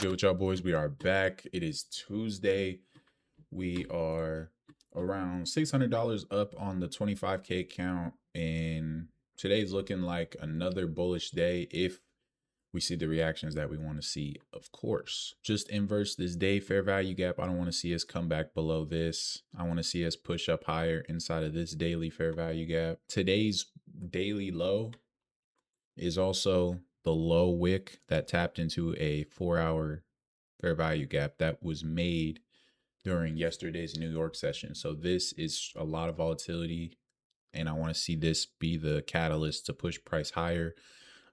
Good with y'all, boys? We are back. It is Tuesday. We are around $600 up on the 25K count, and today's looking like another bullish day if we see the reactions that we want to see, of course. Just inverse this day fair value gap. I don't want to see us come back below this. I want to see us push up higher inside of this daily fair value gap. Today's daily low is also the low wick that tapped into a 4-hour fair value gap that was made during yesterday's New York session. So this is a lot of volatility, and I want to see this be the catalyst to push price higher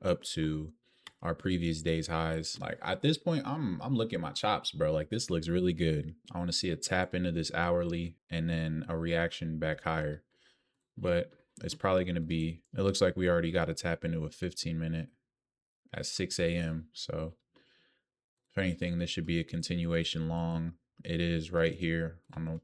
up to our previous day's highs. Like at this point, I'm looking at my chops, bro. Like this looks really good. I want to see a tap into this hourly and then a reaction back higher. But it's probably going to be, it looks like we already got a tap into a 15-minute at 6 a.m. So if anything, this should be a continuation long. It is right here on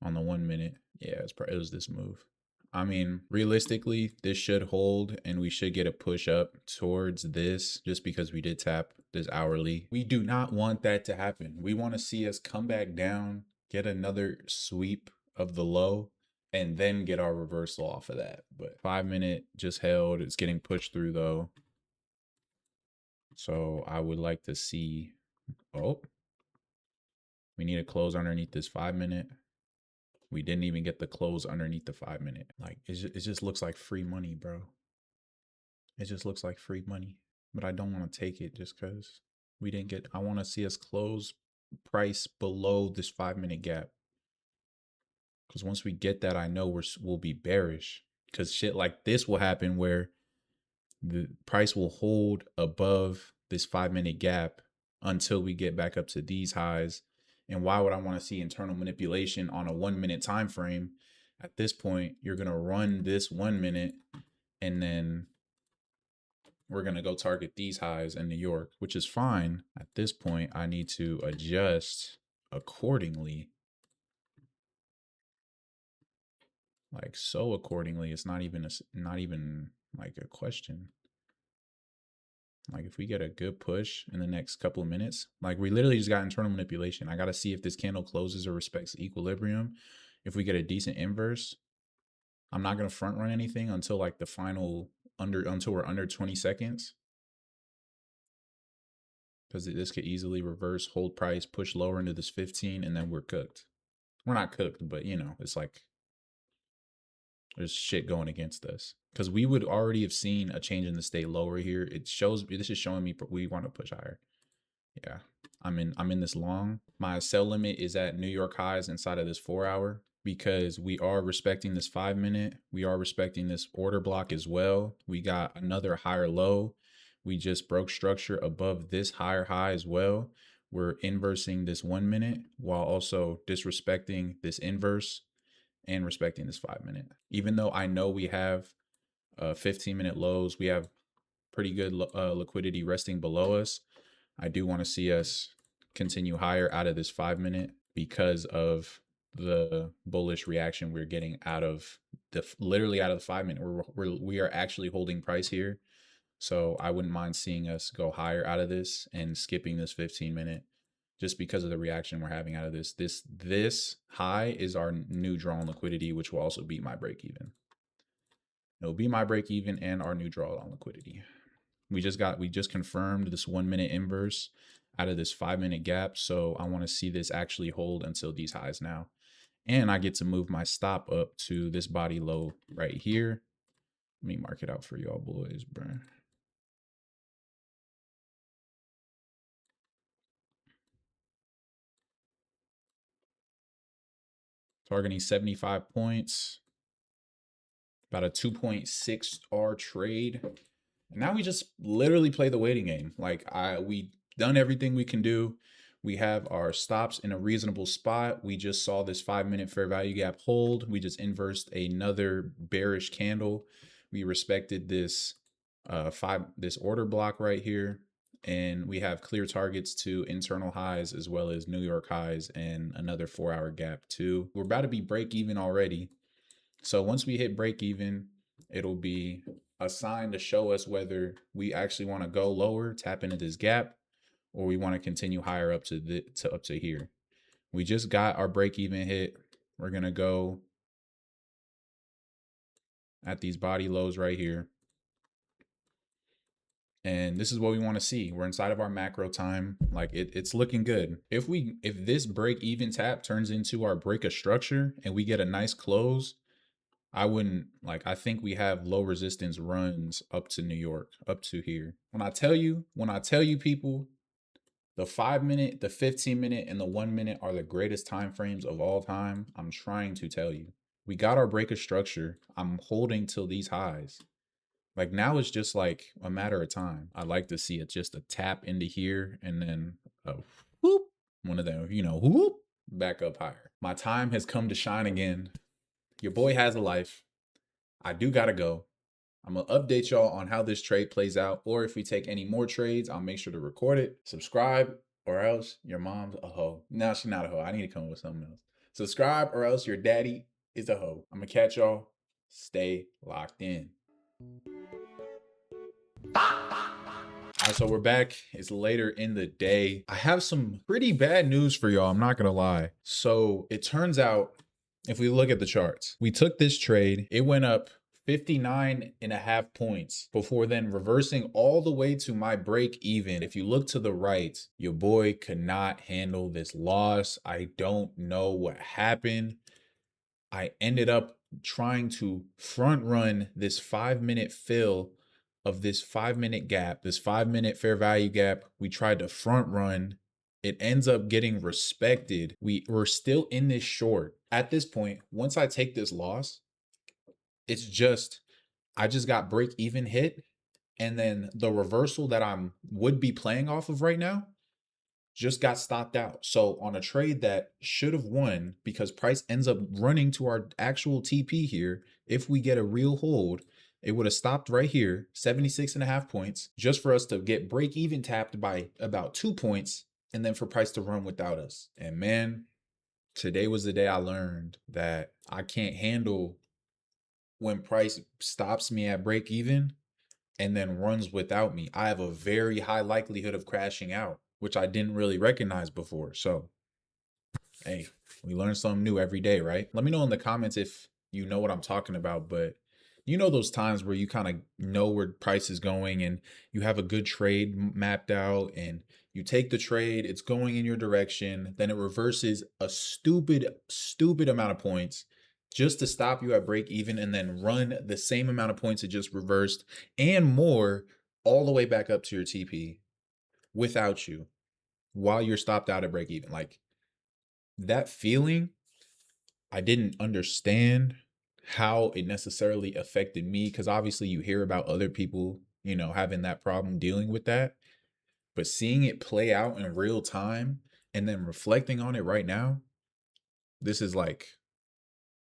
the 1 minute. Yeah, it was this move. I mean, realistically, this should hold and we should get a push up towards this just because we did tap this hourly. We do not want that to happen. We want to see us come back down, get another sweep of the low, and then get our reversal off of that. But 5 minute just held. It's getting pushed through though. So I would like to see, oh, we need to close underneath this 5 minute. We didn't even get the close underneath the 5 minute. Like it just looks like free money, bro. It just looks like free money, but I don't want to take it just because we didn't get, I want to see us close price below this 5 minute gap. Because once we get that, I know we'll be bearish because shit like this will happen where the price will hold above this 5 minute gap until we get back up to these highs. And why would I want to see internal manipulation on a 1 minute time frame? At this point, you're going to run this 1 minute and then we're going to go target these highs in New York, which is fine. At this point, I need to adjust accordingly. Like so accordingly, it's not even like a question. Like if we get a good push in the next couple of minutes, like we literally just got internal manipulation. I got to see if this candle closes or respects equilibrium. If we get a decent inverse, I'm not going to front run anything until like the final until we're under 20 seconds. Because this could easily reverse, hold price, push lower into this 15, and then we're cooked. We're not cooked, but you know, it's like there's shit going against us. Because we would already have seen a change in the state lower here. It shows, this is showing me we want to push higher. Yeah, I'm in this long. My sell limit is at New York highs inside of this 4-hour because we are respecting this 5 minute. We are respecting this order block as well. We got another higher low. We just broke structure above this higher high as well. We're inversing this 1 minute while also disrespecting this inverse and respecting this 5 minute. Even though I know we have 15-minute lows, we have pretty good liquidity resting below us. I do want to see us continue higher out of this 5 minute because of the bullish reaction we're getting out of literally out of the 5 minute. We are actually holding price here. So I wouldn't mind seeing us go higher out of this and skipping this 15 minute just because of the reaction we're having out of this. This high is our new draw on liquidity, which will also beat my break even. It'll be my break even and our new draw on liquidity. We just confirmed this 1 minute inverse out of this 5 minute gap. So I want to see this actually hold until these highs now. And I get to move my stop up to this body low right here. Let me mark it out for y'all boys, bro. Targeting 75 points. About a 2.6 R trade. And now we just literally play the waiting game. Like we done everything we can do. We have our stops in a reasonable spot. We just saw this 5 minute fair value gap hold. We just inversed another bearish candle. We respected this this order block right here. And we have clear targets to internal highs as well as New York highs and another 4-hour gap too. We're about to be break even already. So once we hit break even, it'll be a sign to show us whether we actually want to go lower, tap into this gap, or we want to continue higher up to here. We just got our break even hit. We're going to go at these body lows right here. And this is what we want to see. We're inside of our macro time. Like it's looking good. If this break even tap turns into our break of structure and we get a nice close, I think we have low resistance runs up to New York, up to here. When I tell you people, the 5 minute, the 15 minute, and the 1 minute are the greatest time frames of all time, I'm trying to tell you. We got our break of structure. I'm holding till these highs. Like now it's just like a matter of time. I like to see it just a tap into here and then whoop, one of them, whoop, back up higher. My time has come to shine again. Your boy has a life. I do gotta go. I'm gonna update y'all on how this trade plays out, or if we take any more trades, I'll make sure to record it. Subscribe, or else your mom's a hoe. No, she's not a hoe. I need to come up with something else. Subscribe, or else your daddy is a hoe. I'm gonna catch y'all. Stay locked in. All right, so we're back. It's later in the day. I have some pretty bad news for y'all. I'm not gonna lie. So it turns out, if we look at the charts, we took this trade. It went up 59.5 points before then reversing all the way to my break even. If you look to the right, your boy could not handle this loss. I don't know what happened. I ended up trying to front run this 5 minute fill of this 5 minute gap, this 5 minute fair value gap. We tried to front run. It ends up getting respected. We're still in this short. At this point, once I take this loss, it's just, I just got break even hit. And then the reversal that would be playing off of right now just got stopped out. So on a trade that should have won, because price ends up running to our actual TP here, if we get a real hold, it would have stopped right here, 76.5 points, just for us to get break even tapped by about 2 points, and then for price to run without us. And man, today was the day I learned that I can't handle when price stops me at break even and then runs without me. I have a very high likelihood of crashing out, which I didn't really recognize before. So, hey, we learn something new every day, right? Let me know in the comments if you know what I'm talking about, but you know those times where you kind of know where price is going and you have a good trade mapped out and you take the trade, it's going in your direction, then it reverses a stupid amount of points just to stop you at break even and then run the same amount of points it just reversed and more all the way back up to your TP without you while you're stopped out at break even. Like that feeling, I didn't understand how it necessarily affected me, because obviously you hear about other people, having that problem, dealing with that, but seeing it play out in real time and then reflecting on it right now, this is like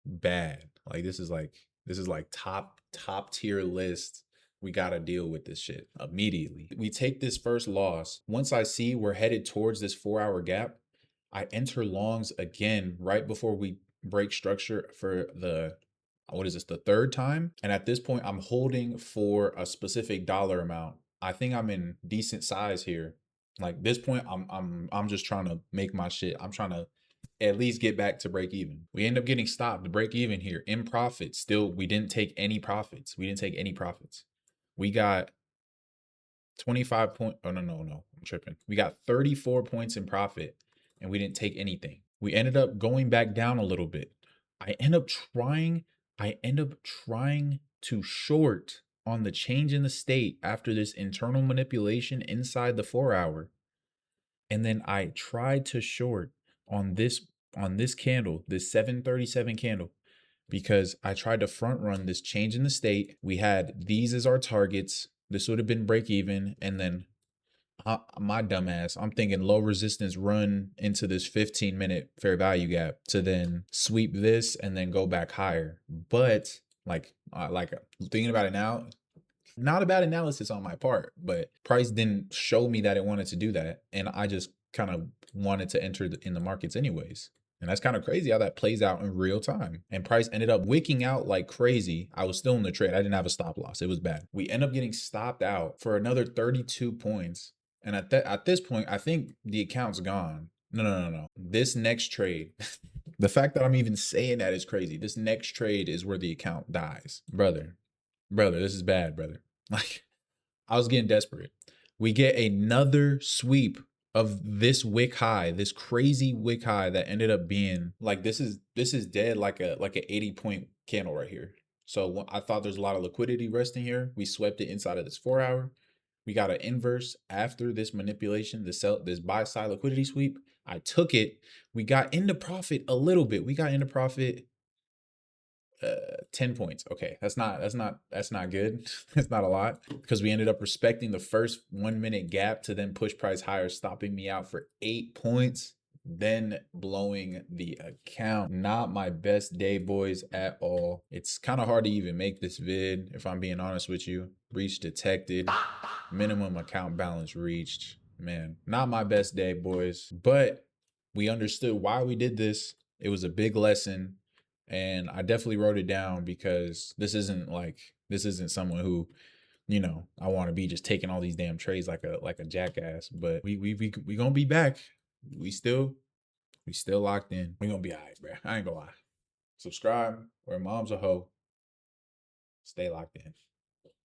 bad. Like this is like top tier list. We got to deal with this shit immediately. We take this first loss. Once I see we're headed towards this 4-hour gap, I enter longs again right before we break structure for the third time. And at this point, I'm holding for a specific dollar amount. I think I'm in decent size here. Like this point, I'm just trying to make my shit. I'm trying to at least get back to break even. We end up getting stopped to break even here in profit. Still, we didn't take any profits. We got 25 point. Oh, no. I'm tripping. We got 34 points in profit and we didn't take anything. We ended up going back down a little bit. I end up trying to short on the change in the state after this internal manipulation inside the 4-hour. And then I tried to short on this candle, this 737 candle, because I tried to front run this change in the state. We had these as our targets. This would have been break even. And then my dumbass, I'm thinking low resistance run into this 15-minute fair value gap to then sweep this and then go back higher. But like thinking about it now, not a bad analysis on my part, but price didn't show me that it wanted to do that. And I just kind of wanted to enter in the markets anyways. And that's kind of crazy how that plays out in real time. And price ended up wicking out like crazy. I was still in the trade. I didn't have a stop loss. It was bad. We end up getting stopped out for another 32 points. And at this point, I think the account's gone. No. This next trade, the fact that I'm even saying that is crazy. This next trade is where the account dies. Brother, this is bad, brother. Like, I was getting desperate. We get another sweep of this wick high, this crazy wick high that ended up being like, this is dead, like a 80-point candle right here. So I thought there's a lot of liquidity resting here. We swept it inside of this 4-hour. We got an inverse after this manipulation, this buy side liquidity sweep. I took it. We got into profit a little bit. We got into profit 10 points. Okay, that's not good. That's not a lot, because we ended up respecting the first 1 minute gap to then push price higher, stopping me out for 8 points, then blowing the account. Not my best day, boys, at all. It's kind of hard to even make this vid, if I'm being honest with you. Breach detected, minimum account balance reached. Man, not my best day, boys, but we understood why we did this. It was a big lesson. And I definitely wrote it down, because this isn't someone who, I want to be just taking all these damn trades like a jackass. But we gonna be back. We still locked in. We gonna be all right, bro. I ain't gonna lie. Subscribe, or mom's a hoe. Stay locked in.